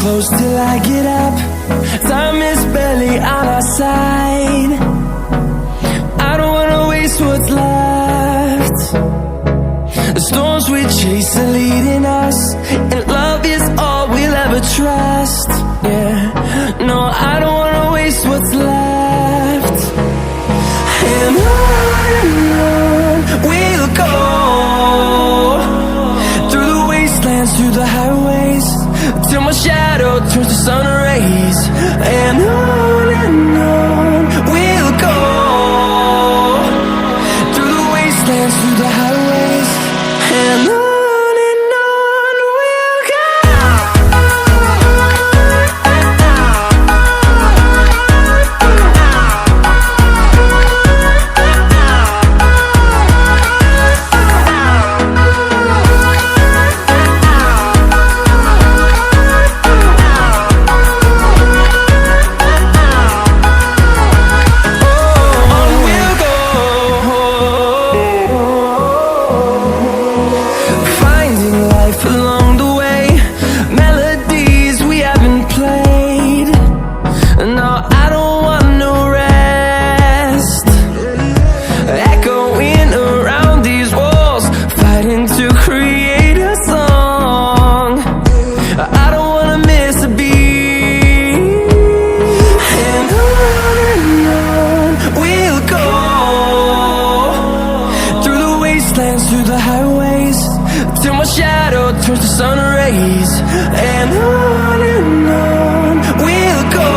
close till I get up. Time is barely on our side. I don't wanna waste what's left. The storms we chase are leading us, and love is all we'll ever trust. Yeah, no, I don't wanna waste what's left. And on we'll go, through the wastelands, through the highways, till my shadow turns to sun rays. And on we'll go, through the wastelands, through the highways, and on we'll go. Through the highways, till my shadow turns to sun rays. And on we'll go.